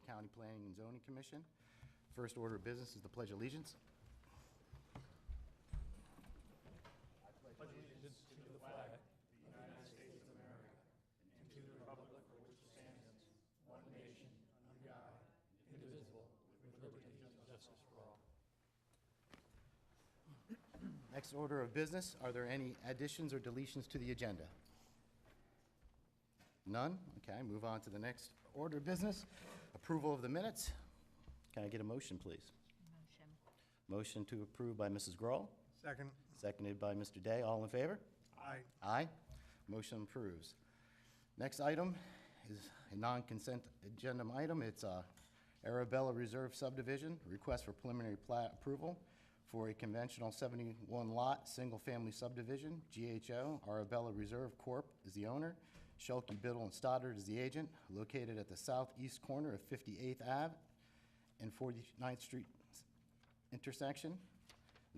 County Planning and Zoning Commission. First order of business is the Pledge of Allegiance. Next order of business, are there any additions or deletions to the agenda? None? Okay, move on to the next order of business. Approval of the minutes. Can I get a motion, please? Motion to approve by Mrs. Grohl, Second. seconded by Mr. Day. All in favor? Aye. Aye. Motion approves. Next item is a non-consent agenda item. It's Arabella Reserve subdivision, request for preliminary plat approval for a conventional 71-lot, single-family subdivision. GHO, Arabella Reserve Corp. is the owner. Schuelke, Biddle, and Stoddard is the agent, located at the southeast corner of 58th Ave and 49th Street intersection.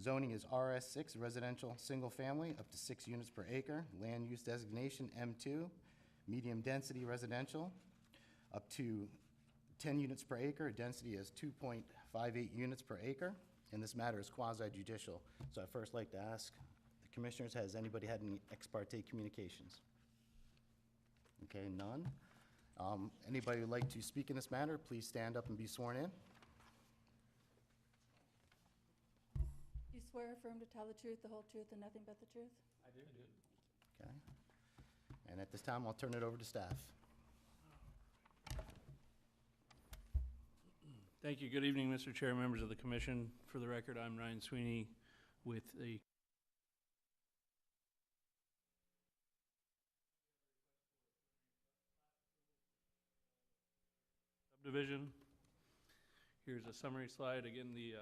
Zoning is RS6, residential, single-family, up to 6 units per acre. Land use designation M2, medium density residential, up to 10 units per acre. Density is 2.58 units per acre. And this matter is quasi-judicial. So I'd first like to ask the commissioners, has anybody had any ex parte communications? Okay, none. Anybody who'd like to speak in this matter, please stand up and be sworn in. You swear or affirm to tell the truth, the whole truth, and nothing but the truth? I do. Okay. And at this time, I'll turn it over to staff. Thank you. Good evening, Mr. Chair, members of the commission. For the record, I'm Ryan Sweeney with the subdivision. Here's a summary slide. Again, the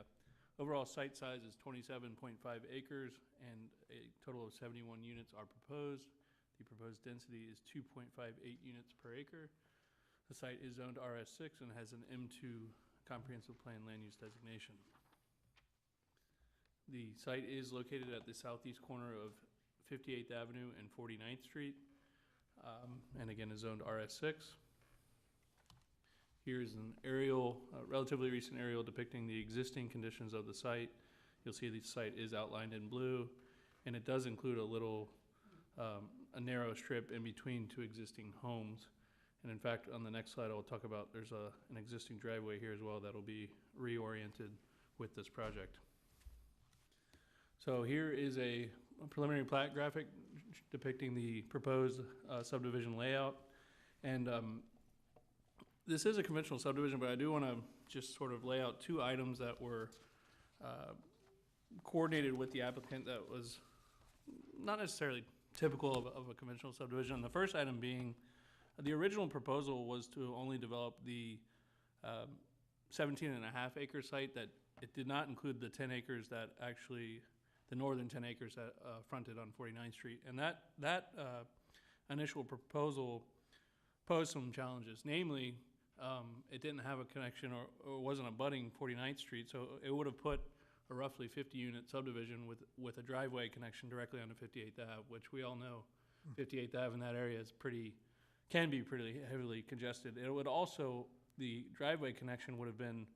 overall site size is 27.5 acres and a total of 71 units are proposed. The proposed density is 2.58 units per acre. The site is zoned RS6 and has an M2 comprehensive plan land use designation. The site is located at the southeast corner of 58th Avenue and 49th Street, and again is zoned RS6. Here's an aerial, relatively recent aerial depicting the existing conditions of the site. You'll see the site is outlined in blue, and it does include a little, a narrow strip in between two existing homes. And in fact, on the next slide, I'll talk about there's an existing driveway here as well that'll be reoriented with this project. So here is a preliminary plat graphic depicting the proposed subdivision layout. And this is a conventional subdivision, but I do want to just sort of lay out two items that were coordinated with the applicant that was not necessarily typical of a conventional subdivision. The first item being the original proposal was to only develop the 17.5 acre site. That it did not include the 10 acres that actually, the northern 10 acres that fronted on 49th Street. And that initial proposal posed some challenges. Namely, it didn't have a connection or wasn't abutting 49th Street, so it would have put a roughly 50 unit subdivision with a driveway connection directly onto 58th Ave, which we all know 58th Ave in that area is can be pretty heavily congested. It would also, the driveway connection would have been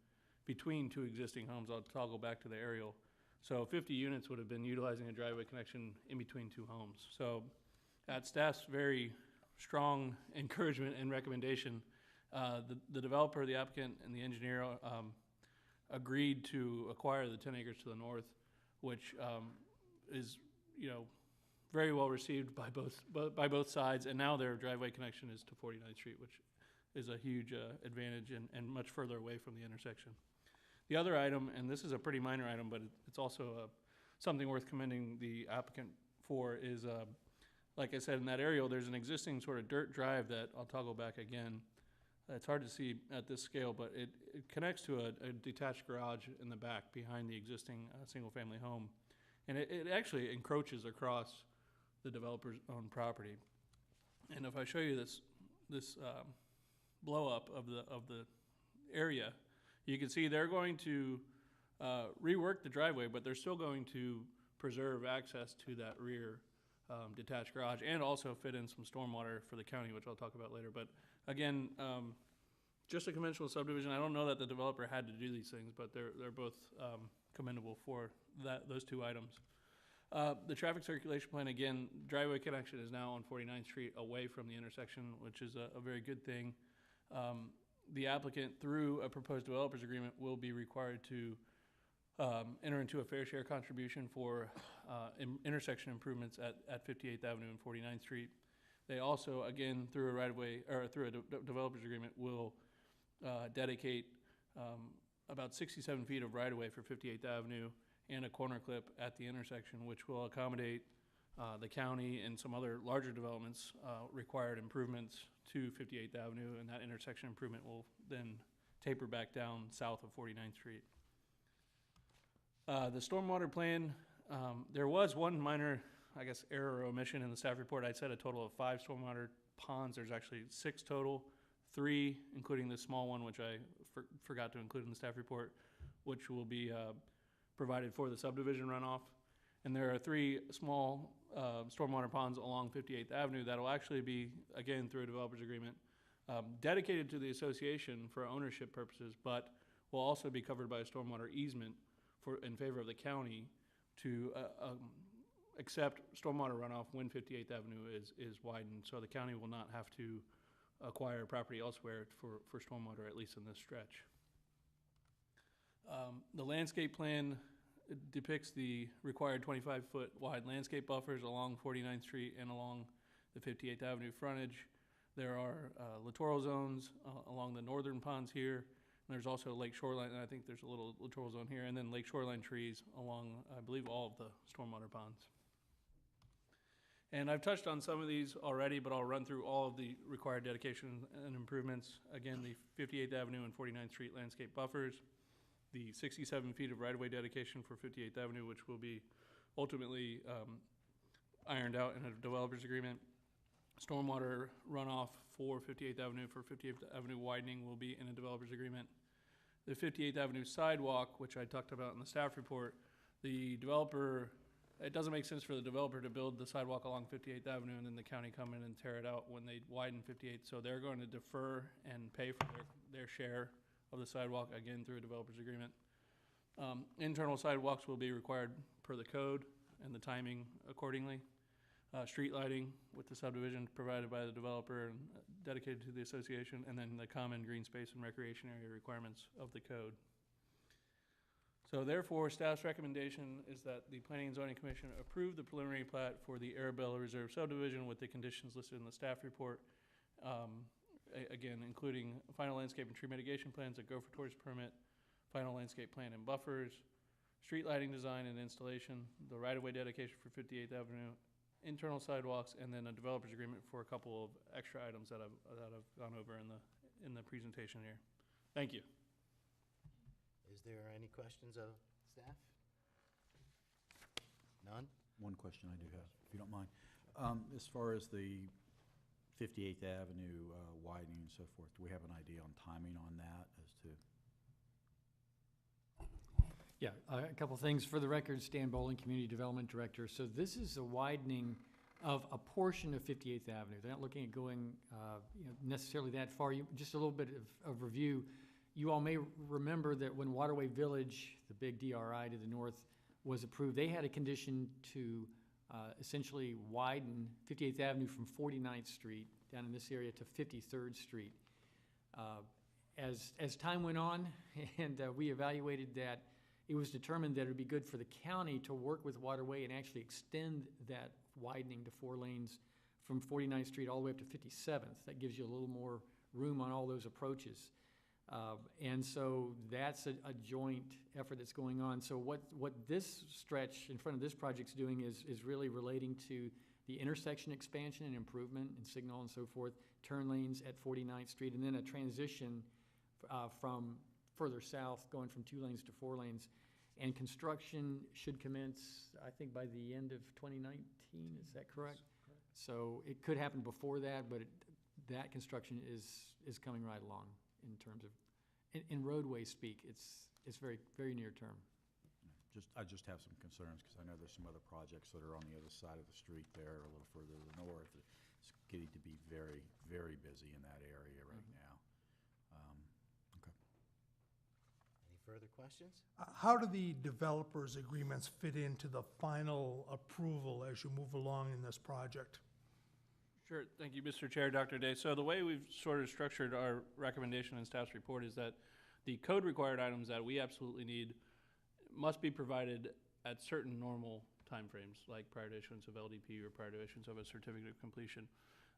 between two existing homes. I'll toggle back to the aerial. So 50 units would have been utilizing a driveway connection in between two homes. So at staff's very strong encouragement and recommendation, the developer, the applicant, and the engineer agreed to acquire the 10 acres to the north, which is, very well received by both sides, and now their driveway connection is to 49th Street, which is a huge advantage and much further away from the intersection. The other item, and this is a pretty minor item, but it's also something worth commending the applicant for, is like I said, in that aerial, there's an existing sort of dirt drive that I'll toggle back again. It's hard to see at this scale, but it connects to a detached garage in the back behind the existing single-family home, and it actually encroaches across the developer's own property. And if I show you this blow up of the area, you can see they're going to rework the driveway, but they're still going to preserve access to that rear detached garage and also fit in some stormwater for the county, which I'll talk about later. But again, just a conventional subdivision. I don't know that the developer had to do these things, but they're both commendable for those two items. The traffic circulation plan, again, driveway connection is now on 49th Street away from the intersection, which is a very good thing. The applicant, through a proposed developers agreement, will be required to enter into a fair share contribution for intersection improvements at 58th Avenue and 49th Street. They also, again, through a right-of-way, or through a developers agreement, will dedicate about 67 feet of right-of-way for 58th Avenue and a corner clip at the intersection, which will accommodate the county and some other larger developments required improvements to 58th Avenue, and that intersection improvement will then taper back down south of 49th Street. The stormwater plan, there was one minor, I guess, error or omission in the staff report. I said a total of 5 stormwater ponds. There's actually 6 total, 3, including the small one, which I forgot to include in the staff report, which will be provided for the subdivision runoff. And there are 3 small stormwater ponds along 58th Avenue that will actually be, again, through a developer's agreement, dedicated to the association for ownership purposes, but will also be covered by a stormwater easement in favor of the county to accept stormwater runoff when 58th Avenue is widened. So the county will not have to acquire property elsewhere for stormwater, at least in this stretch. The landscape plan depicts the required 25-foot wide landscape buffers along 49th Street and along the 58th Avenue frontage. There are littoral zones along the northern ponds here. And there's also lake shoreline, and I think there's a little littoral zone here, and then lake shoreline trees along, I believe, all of the stormwater ponds. And I've touched on some of these already, but I'll run through all of the required dedication and improvements. Again, the 58th Avenue and 49th Street landscape buffers, the 67 feet of right-of-way dedication for 58th Avenue, which will be ultimately ironed out in a developer's agreement. Stormwater runoff for 58th Avenue for 58th Avenue widening will be in a developer's agreement. The 58th Avenue sidewalk, which I talked about in the staff report, the developer, it doesn't make sense for the developer to build the sidewalk along 58th Avenue and then the county come in and tear it out when they widen 58th. So they're going to defer and pay for their share of the sidewalk, again, through a developer's agreement. Internal sidewalks will be required per the code and the timing accordingly. Street lighting with the subdivision provided by the developer and dedicated to the association, and then the common green space and recreation area requirements of the code. So therefore, staff's recommendation is that the Planning and Zoning Commission approve the preliminary plat for the Arabella Reserve subdivision with the conditions listed in the staff report. Again, including final landscape and tree mitigation plans, a gopher tortoise permit, final landscape plan and buffers, street lighting design and installation, the right-of-way dedication for 58th Avenue, internal sidewalks, and then a developer's agreement for a couple of extra items that I've gone over in the presentation here. Thank you. Is there any questions of staff? None? One question I do have, if you don't mind. As far as the 58th Avenue widening and so forth, do we have an idea on timing on that as to? Yeah, a couple things. For the record, Stan Bowling, Community Development Director. So this is a widening of a portion of 58th Avenue. They're not looking at going necessarily that far. Just a little bit of review. You all may remember that when Waterway Village, the big DRI to the north, was approved, they had a condition to essentially widen 58th Avenue from 49th Street down in this area to 53rd Street. As time went on and we evaluated that, it was determined that it would be good for the county to work with Waterway and actually extend that widening to 4 lanes from 49th Street all the way up to 57th. That gives you a little more room on all those approaches. And so that's a joint effort that's going on. So what this stretch in front of this project's doing is really relating to the intersection expansion and improvement and signal and so forth, turn lanes at 49th Street, and then a transition from further south, going from 2 lanes to 4 lanes. And construction should commence, I think, by the end of 2019, is that correct? Correct. So it could happen before that, but that construction is coming right along in terms of, in roadway speak, it's very, very near term. I just have some concerns because I know there's some other projects that are on the other side of the street there, a little further to the north. It's getting to be very, very busy in that area right now. further questions? How do the developers' agreements fit into the final approval as you move along in this project? Sure, thank you, Mr. Chair, Dr. Day. So the way we've sort of structured our recommendation in staff's report is that the code required items that we absolutely need must be provided at certain normal timeframes, like prior to issuance of LDP or prior to issuance of a certificate of completion.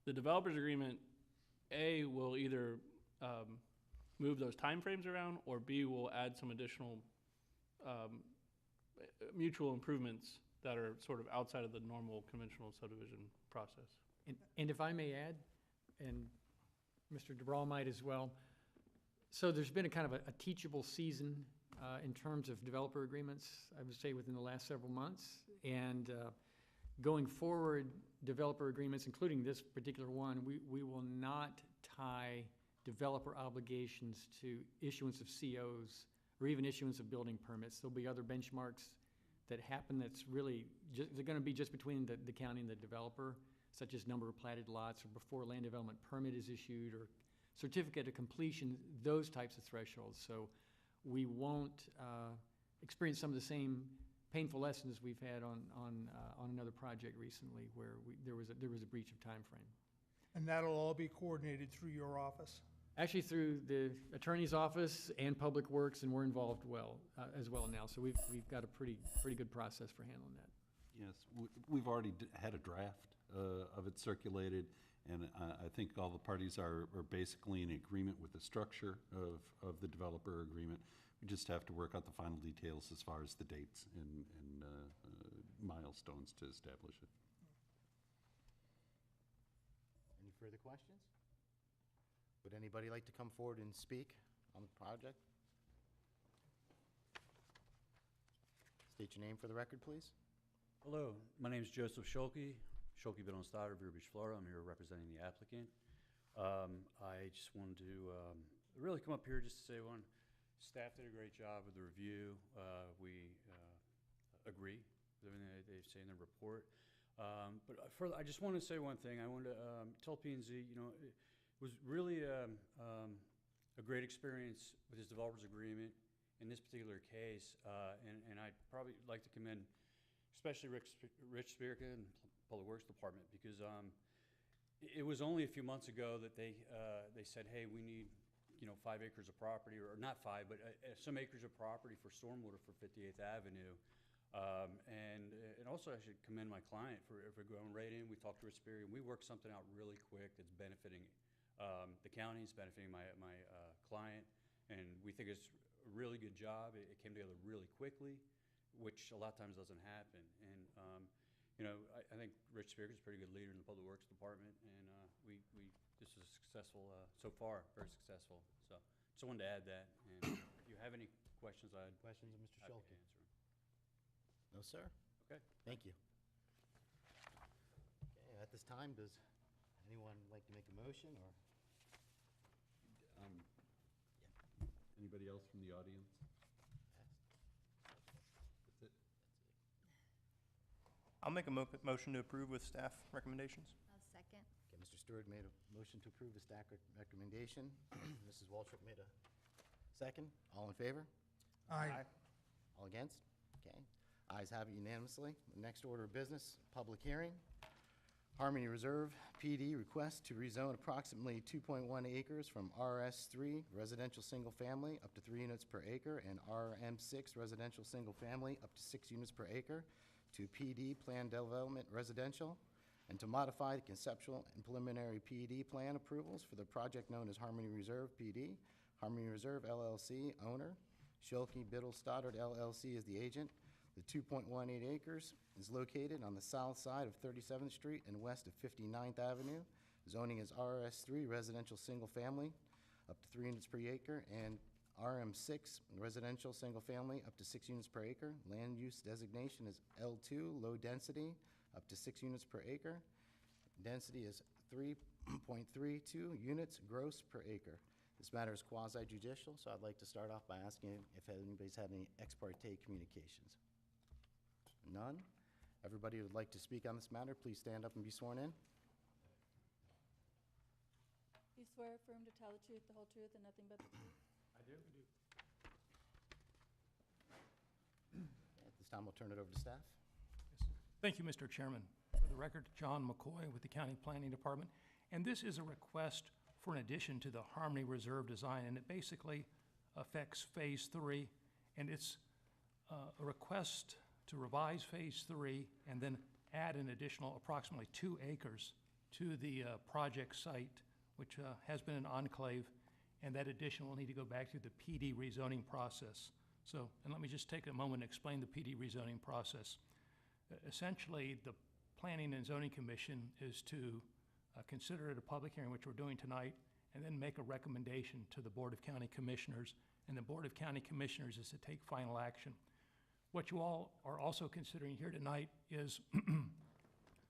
The developer's agreement, A, will either move those timeframes around, or B, will add some additional mutual improvements that are sort of outside of the normal conventional subdivision process. And if I may add, and Mr. DeBral might as well, so there's been a kind of a teachable season in terms of developer agreements, I would say within the last several months. And going forward, developer agreements, including this particular one, we will not tie developer obligations to issuance of COs or even issuance of building permits. There'll be other benchmarks that happen that's really, they're gonna be just between the county and the developer, such as number of platted lots or before land development permit is issued or certificate of completion, those types of thresholds. So we won't experience some of the same painful lessons we've had on another project recently where there was a breach of time frame. And that'll all be coordinated through your office? Actually, through the attorney's office and Public Works, and we're involved as well now. So we've got a pretty good process for handling that. Yes, we've already had a draft of it circulated, and I think all the parties are basically in agreement with the structure of the developer agreement. We just have to work out the final details as far as the dates and milestones to establish it. Any further questions? Would anybody like to come forward and speak on the project? State your name for the record, please. Hello, my name is Joseph Schulke, Biddle and Stoddard, Vero Beach, Florida. I'm here representing the applicant. I just wanted to really come up here just to say, one, staff did a great job with the review. We agree with everything they say in the report. But I just want to say one thing. I wanted to tell P&Z, it was really a great experience with this developer's agreement in this particular case. And I'd probably like to commend especially Rich Spirica and Public Works Department, because it was only a few months ago that they said, hey, we need 5 acres of property, or not 5, but some acres of property for stormwater for 58th Avenue. And also I should commend my client for going right in. We talked to Rich Spirica, and we worked something out really quick that's benefiting the county, it's benefiting my client, and we think it's a really good job. It came together really quickly, which a lot of times doesn't happen. And I think Rich Spirica is a pretty good leader in the Public Works Department, and this is successful so far, very successful. So just wanted to add that. And if you have any questions, I'd Questions of Mr. happy Schulke? to answer them. No, sir? Okay. Thank you. Okay, at this time, does anyone like to make a motion, or? Anybody else from the audience? That's it? I'll make a motion to approve with staff recommendations. I'll second. Okay, Mr. Stewart made a motion to approve the staff recommendation. Mrs. Waltrip made a second. All in favor? Aye. All against? Okay. Ayes have it unanimously. The next order of business, public hearing. Harmony Reserve PD request to rezone approximately 2.1 acres from RS3 residential single family up to 3 units per acre and RM6 residential single family up to 6 units per acre to PD Plan Development Residential, and to modify the conceptual and preliminary PED plan approvals for the project known as Harmony Reserve PD. Harmony Reserve LLC owner, Schulke Biddle Stoddard LLC is the agent. The 2.18 acres is located on the south side of 37th Street and west of 59th Avenue. Zoning is RS3 residential single family up to 3 units per acre, and RM6 residential single family up to 6 units per acre. Land use designation is L2 low density up to 6 units per acre. Density is 3.32 units gross per acre. This matter is quasi judicial, so I'd like to start off by asking if anybody's had any ex parte communications. None? Everybody who would like to speak on this matter, please stand up and be sworn in. You swear affirm to tell the truth, the whole truth, and nothing but the truth? I do. This time we'll turn it over to staff. Thank you, Mr. Chairman. For the record, John McCoy with the County Planning Department. And this is a request for an addition to the Harmony Reserve design, and it basically affects Phase 3. And it's a request to revise Phase 3 and then add an additional approximately 2 acres to the project site, which has been an enclave, and that addition will need to go back through the PD rezoning process. So, and let me just take a moment and explain the PD rezoning process. Essentially, the Planning and Zoning Commission is to consider at a public hearing, which we're doing tonight, and then make a recommendation to the Board of County Commissioners, and the Board of County Commissioners is to take final action. What you all are also considering here tonight is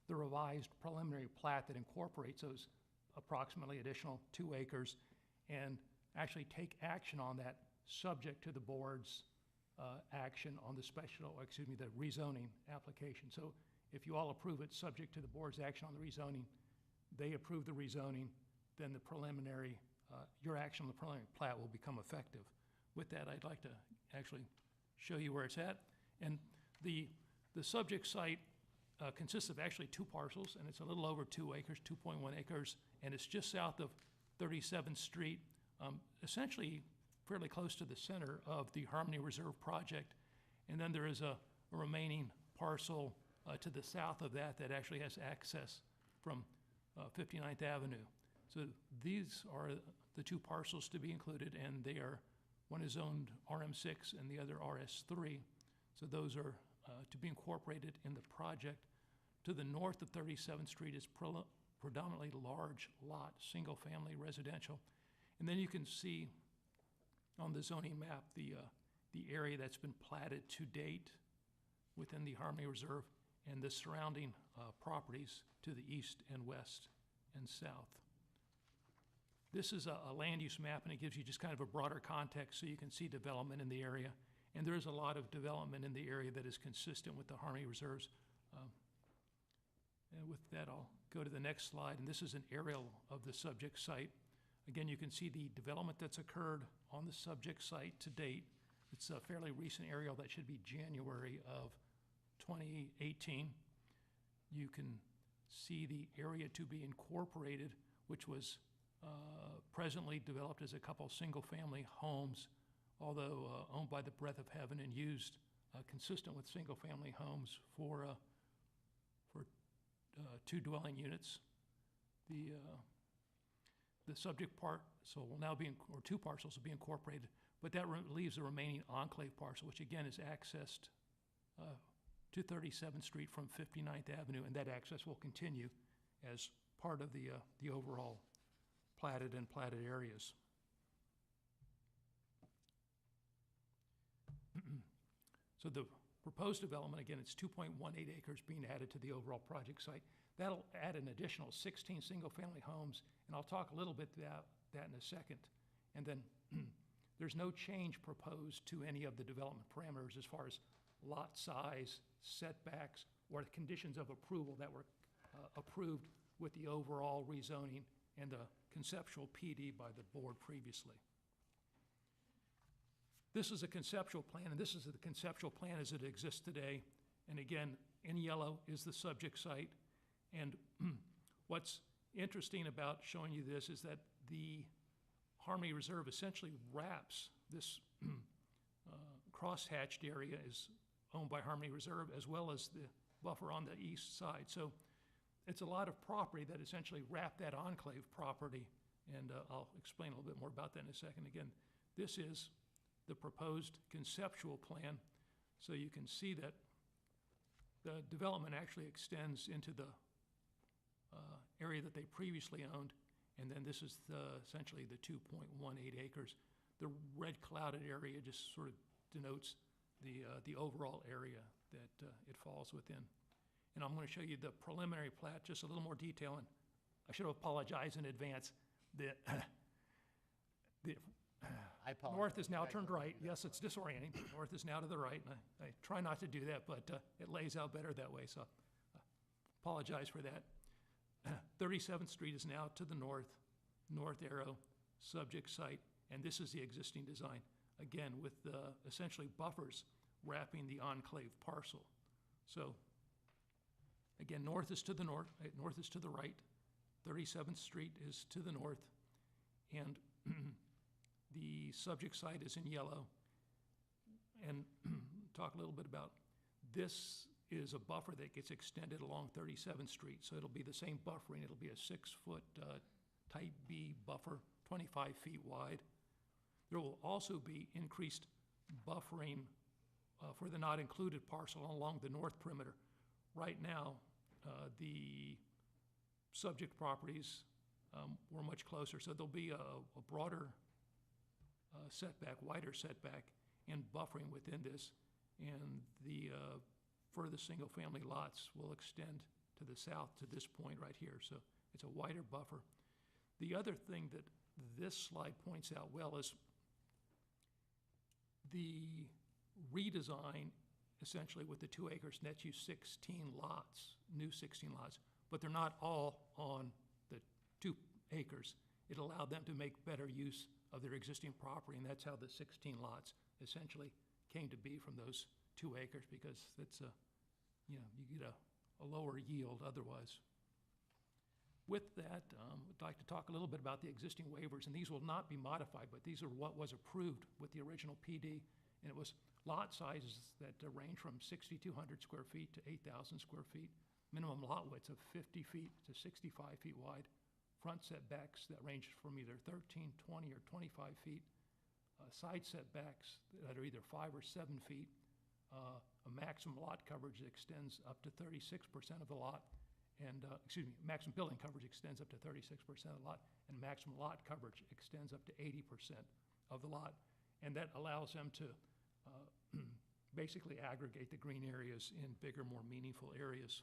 the revised preliminary plat that incorporates those approximately additional 2 acres and actually take action on that subject to the board's action on the the rezoning application. So if you all approve it, subject to the board's action on the rezoning, they approve the rezoning, then the preliminary, your action on the preliminary plat will become effective. With that, I'd like to actually show you where it's at. And the subject site consists of actually 2 parcels, and it's a little over 2 acres, 2.1 acres, and it's just south of 37th Street, essentially fairly close to the center of the Harmony Reserve project. And then there is a remaining parcel to the south of that that actually has access from 59th Avenue. So these are the 2 parcels to be included, and they are, one is zoned RM6 and the other RS3. So those are to be incorporated in the project. To the north of 37th Street is predominantly large lot, single-family residential. And then you can see on the zoning map the area that's been platted to date within the Harmony Reserve and the surrounding properties to the east and west and south. This is a land use map, and it gives you just kind of a broader context so you can see development in the area. And there is a lot of development in the area that is consistent with the Harmony Reserves. And with that, I'll go to the next slide, and this is an aerial of the subject site. Again, you can see the development that's occurred on the subject site to date. It's a fairly recent aerial that should be January of 2018. You can see the area to be incorporated, which was presently developed as a couple single-family homes, although owned by the Breath of Heaven and used consistent with single-family homes for 2 dwelling units. The subject part, so will now be, or 2 parcels will be incorporated, but that leaves the remaining enclave parcel, which again is accessed to 37th Street from 59th Avenue, and that access will continue as part of the overall platted and platted areas. So the proposed development, again, it's 2.18 acres being added to the overall project site. That'll add an additional 16 single-family homes, and I'll talk a little bit about that in a second. And then there's no change proposed to any of the development parameters as far as lot size, setbacks, or the conditions of approval that were approved with the overall rezoning and the conceptual PD by the board previously. This is a conceptual plan, and this is the conceptual plan as it exists today. And again, in yellow is the subject site. And what's interesting about showing you this is that the Harmony Reserve essentially wraps this cross-hatched area is owned by Harmony Reserve, as well as the buffer on the east side. So it's a lot of property that essentially wrap that enclave property, and I'll explain a little bit more about that in a second. Again, this is the proposed conceptual plan, so you can see that the development actually extends into the area that they previously owned, and then this is essentially the 2.18 acres. The red clouded area just sort of denotes the overall area that it falls within. And I'm going to show you the preliminary plat, just a little more detail, and I should apologize in advance. The I apologize. north is now turned right. Yes, it's disorienting. North is now to the right, and I try not to do that, but it lays out better that way, so apologize for that. 37th Street is now to the north arrow, subject site, and this is the existing design. Again, with essentially buffers wrapping the enclave parcel. So, again, north is to the north is to the right, 37th Street is to the north, and the subject site is in yellow. And talk a little bit about, this is a buffer that gets extended along 37th Street, so it'll be the same buffering. It'll be a 6-foot type B buffer, 25 feet wide. There will also be increased buffering for the not included parcel along the north perimeter. Right now, the subject properties were much closer, so there'll be a broader setback, wider setback, and buffering within this, and the further single-family lots will extend to the south to this point right here, so it's a wider buffer. The other thing that this slide points out well is the redesign, essentially with the 2 acres, nets you 16 lots, new 16 lots, but they're not all on the 2 acres. It allowed them to make better use of their existing property, and that's how the 16 lots essentially came to be from those 2 acres, because it's a, you get a lower yield otherwise. With that, I'd like to talk a little bit about the existing waivers, and these will not be modified, but these are what was approved with the original PD, and it was lot sizes that range from 6,200 square feet to 8,000 square feet, minimum lot widths of 50 feet to 65 feet wide, front setbacks that range from either 13, 20, or 25 feet, side setbacks that are either 5 or 7 feet, a maximum lot coverage that extends up to 36% of the lot, and, maximum building coverage extends up to 36% of the lot, and maximum lot coverage extends up to 80% of the lot. And that allows them to basically aggregate the green areas in bigger, more meaningful areas.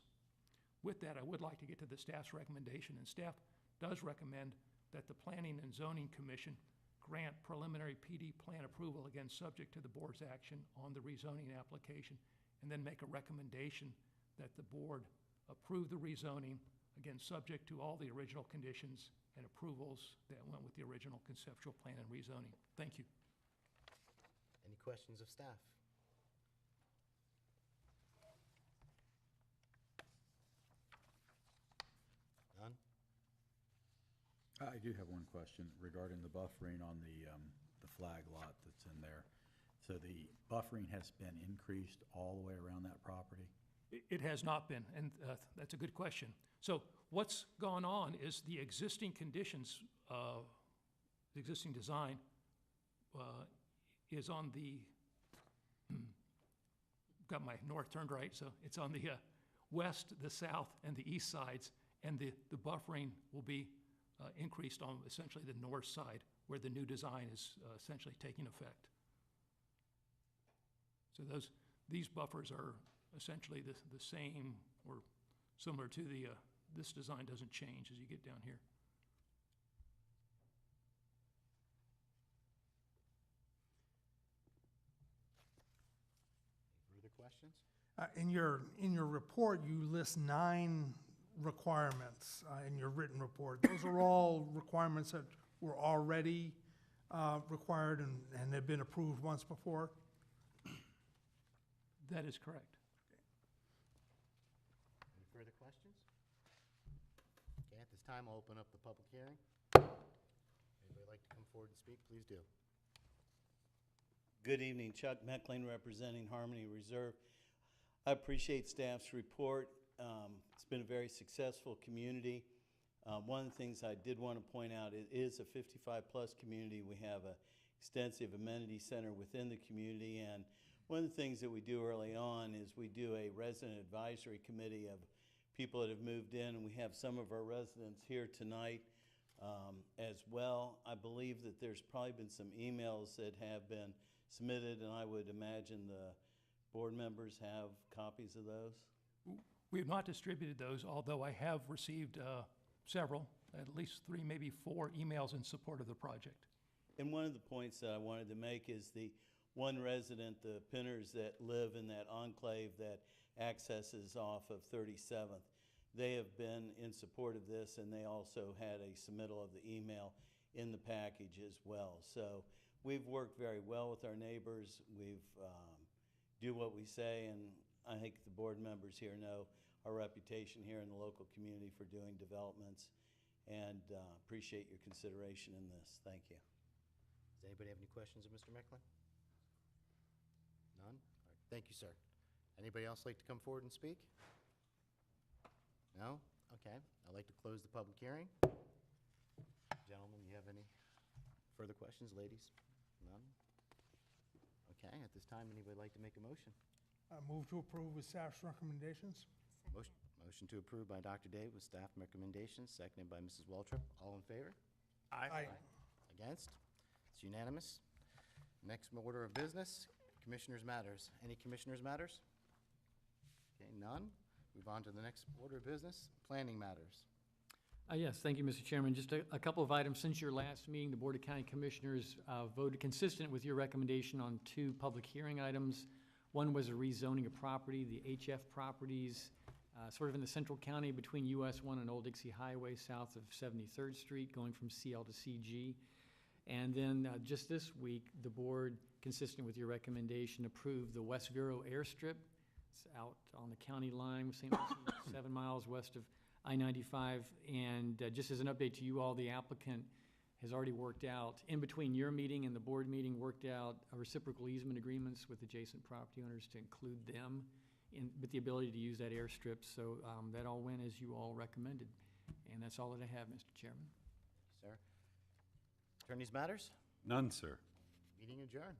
With that, I would like to get to the staff's recommendation, and staff does recommend that the Planning and Zoning Commission grant preliminary PD plan approval, again, subject to the board's action on the rezoning application, and then make a recommendation that the board approve the rezoning, again, subject to all the original conditions and approvals that went with the original conceptual plan and rezoning. Thank you. Any questions of staff? None? I do have one question regarding the buffering on the flag lot that's in there. So the buffering has been increased all the way around that property? It has not been, and that's a good question. So what's gone on is the existing conditions, the existing design is on the, got my north turned right, so it's on the west, the south, and the east sides, and the buffering will be increased on essentially the north side, where the new design is essentially taking effect. So these buffers are essentially the same or similar to the, this design doesn't change as you get down here. Further questions? In your report, you list 9 requirements in your written report. Those are all requirements that were already required and have been approved once before? That is correct. Any further questions? Okay, at this time, I'll open up the public hearing. Anybody like to come forward and speak, please do. Good evening, Chuck Meckling representing Harmony Reserve. I appreciate staff's report. It's been a very successful community. One of the things I did want to point out, it is a 55-plus community. We have an extensive amenity center within the community, and one of the things that we do early on is we do a resident advisory committee of people that have moved in, and we have some of our residents here tonight as well. I believe that there's probably been some emails that have been submitted, and I would imagine the board members have copies of those. We have not distributed those, although I have received several, at least 3, maybe 4 emails in support of the project. And one of the points that I wanted to make is the one resident, the Pinners that live in that enclave that accesses off of 37th, they have been in support of this, and they also had a submittal of the email in the package as well. So we've worked very well with our neighbors. We've do what we say, and I think the board members here know our reputation here in the local community for doing developments, and appreciate your consideration in this. Thank you. Does anybody have any questions of Mr. Mecklin? None? All right, thank you, sir. Anybody else like to come forward and speak? No? Okay, I'd like to close the public hearing. Gentlemen, you have any further questions? Ladies? None? Okay, at this time, anybody like to make a motion? Move to approve with staff's recommendations. Motion to approve by Dr. Dave with staff recommendations, seconded by Mrs. Waltrip. All in favor? Aye. Against? It's unanimous. Next order of business, Commissioners' Matters. Any Commissioners' Matters? Okay, none. Move on to the next order of business, Planning Matters. Yes, thank you, Mr. Chairman. Just a couple of items. Since your last meeting, the Board of County Commissioners voted consistent with your recommendation on 2 public hearing items. One was a rezoning of property, the HF properties, sort of in the central county between US 1 and Old Dixie Highway, south of 73rd Street, going from CL to CG. And then just this week, the board, consistent with your recommendation, approved the West Vero airstrip. It's out on the county line with St. Lucie, 7 miles west of I-95. And just as an update to you all, the applicant has already worked out, in between your meeting and the board meeting, worked out reciprocal easement agreements with adjacent property owners to include them with the ability to use that airstrip. So that all went as you all recommended. And that's all that I have, Mr. Chairman. Sir? Attorneys' Matters? None, sir. Meeting adjourned.